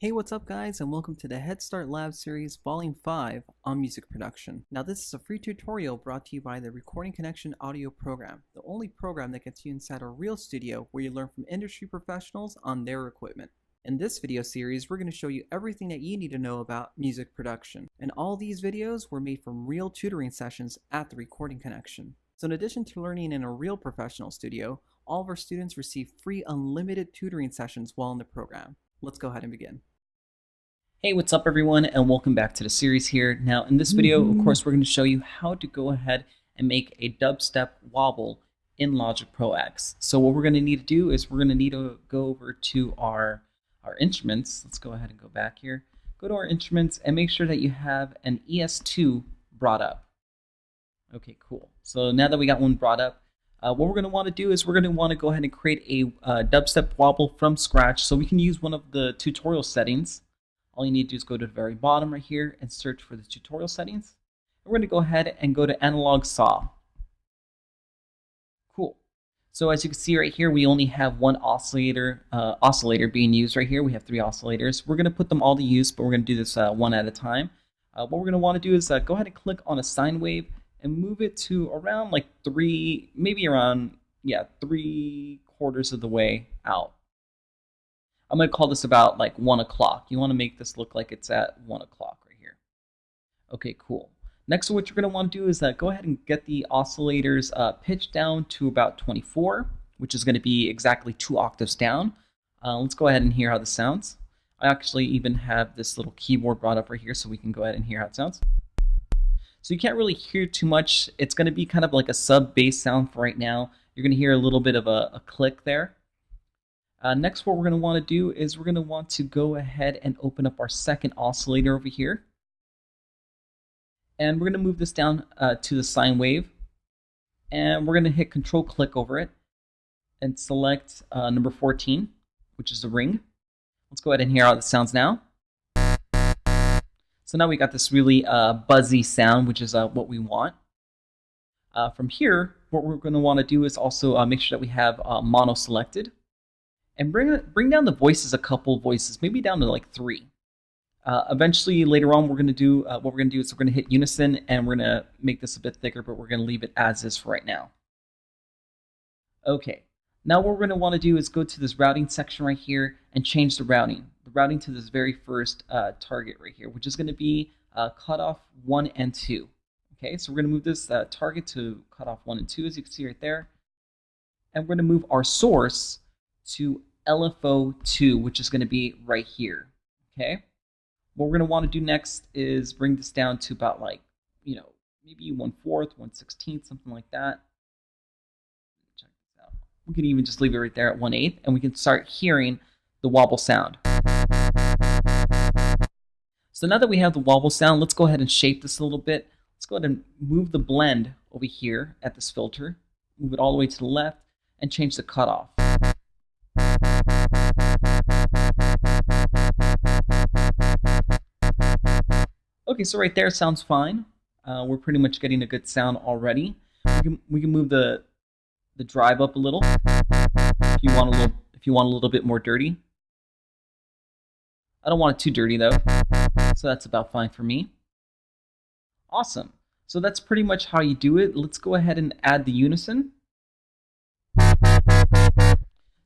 Hey, what's up guys, and welcome to the Head Start Lab series Volume 5 on music production. Now this is a free tutorial brought to you by the Recording Connection audio program, the only program that gets you inside a real studio where you learn from industry professionals on their equipment. In this video series, we're going to show you everything that you need to know about music production. And all these videos were made from real tutoring sessions at the Recording Connection. So in addition to learning in a real professional studio, all of our students receive free unlimited tutoring sessions while in the program. Let's go ahead and begin. Hey, what's up everyone, and welcome back to the series here. Now in this video, of course, we're going to show you how to go ahead and make a dubstep wobble in Logic Pro X. So what we're going to need to do is we're going to need to go over to our instruments. Let's go ahead and go back here. Go to our instruments and make sure that you have an ES2 brought up. Okay, cool. So now that we got one brought up, what we're going to want to do is we're going to want to go ahead and create a dubstep wobble from scratch. So we can use one of the tutorial settings. All you need to do is go to the very bottom right here and search for the tutorial settings. We're going to go ahead and go to analog saw. Cool. So as you can see right here, we only have one oscillator being used right here. We have 3 oscillators. We're going to put them all to use, but we're going to do this one at a time. What we're going to want to do is go ahead and click on a sine wave and move it to around like 3, maybe around, 3/4 of the way out. I'm going to call this about like 1 o'clock. You want to make this look like it's at 1 o'clock right here. Okay, cool. Next, what you're going to want to do is go ahead and get the oscillators pitched down to about 24, which is going to be exactly 2 octaves down. Let's go ahead and hear how this sounds. I actually even have this little keyboard brought up right here so we can go ahead and hear how it sounds. So you can't really hear too much. It's going to be kind of like a sub-bass sound for right now. You're going to hear a little bit of a click there. Next, what we're going to want to do is we're going to want to go ahead and open up our second oscillator over here. And we're going to move this down to the sine wave. And we're going to hit Control-click over it and select number 14, which is the ring. Let's go ahead and hear how this sounds now. So now we got this really buzzy sound, which is what we want. From here, what we're going to want to do is also make sure that we have mono selected. And bring down the voices a couple voices, maybe down to like 3. Eventually, later on, what we're going to do is we're going to hit unison, and we're going to make this a bit thicker, but we're going to leave it as is for right now. Okay, now what we're going to want to do is go to this routing section right here and change the routing to this very first target right here, which is going to be cutoff 1 and 2. Okay, so we're going to move this target to cutoff 1 and 2, as you can see right there, and we're going to move our source to LFO2, which is going to be right here. Okay, what we're going to want to do next is bring this down to about like, maybe 1/4, 1/16, something like that. Check this out. We can even just leave it right there at 1/8, and we can start hearing the wobble sound. So now that we have the wobble sound, let's go ahead and shape this a little bit. Let's go ahead and move the blend over here at this filter, move it all the way to the left, and change the cutoff. Okay, so right there sounds fine. We're pretty much getting a good sound already. We can move the drive up a little if you want a little bit more dirty. I don't want it too dirty though, so that's about fine for me. Awesome. So that's pretty much how you do it. Let's go ahead and add the unison.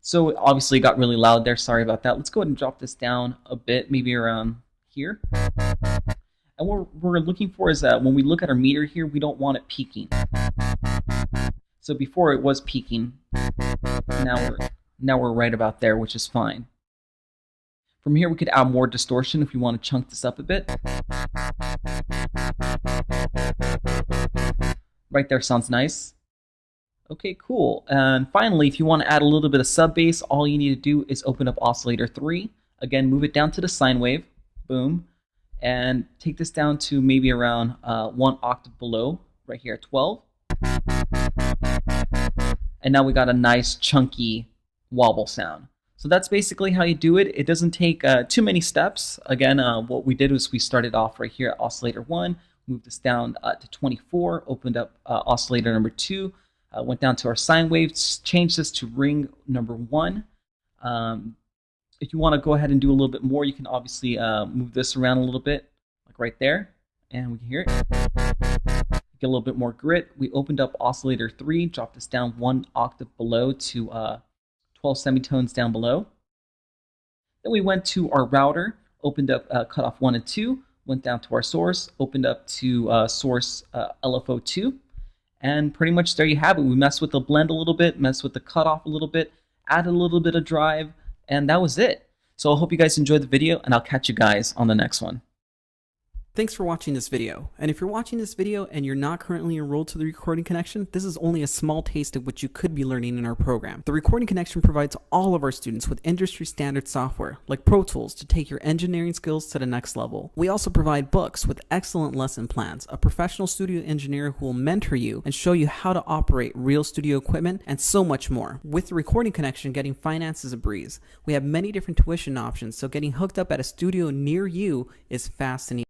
So obviously it got really loud there. Sorry about that. Let's go ahead and drop this down a bit, maybe around here. And what we're looking for is that when we look at our meter here, we don't want it peaking. So before it was peaking, now we're right about there, which is fine. From here, we could add more distortion if we want to chunk this up a bit. Right there sounds nice. Okay, cool. And finally, if you want to add a little bit of sub bass, all you need to do is open up oscillator 3. Again, move it down to the sine wave. Boom. And take this down to maybe around 1 octave below, right here at 12. And now we got a nice chunky wobble sound. So that's basically how you do it. It doesn't take too many steps. Again, what we did was we started off right here at oscillator 1, moved this down to 24, opened up oscillator number 2, went down to our sine waves, changed this to ring number 1, If you want to go ahead and do a little bit more, you can obviously move this around a little bit, like right there, and we can hear it. Get a little bit more grit. We opened up oscillator 3, dropped this down 1 octave below to 12 semitones down below. Then we went to our router, opened up cutoff 1 and 2, went down to our source, opened up to source LFO2, and pretty much there you have it. We messed with the blend a little bit, messed with the cutoff a little bit, added a little bit of drive, and that was it. So I hope you guys enjoyed the video, and I'll catch you guys on the next one. Thanks for watching this video, and if you're watching this video and you're not currently enrolled to the Recording Connection, this is only a small taste of what you could be learning in our program. The Recording Connection provides all of our students with industry standard software, like Pro Tools, to take your engineering skills to the next level. We also provide books with excellent lesson plans, a professional studio engineer who will mentor you and show you how to operate real studio equipment, and so much more. With the Recording Connection, getting finance is a breeze. We have many different tuition options, so getting hooked up at a studio near you is fast and easy.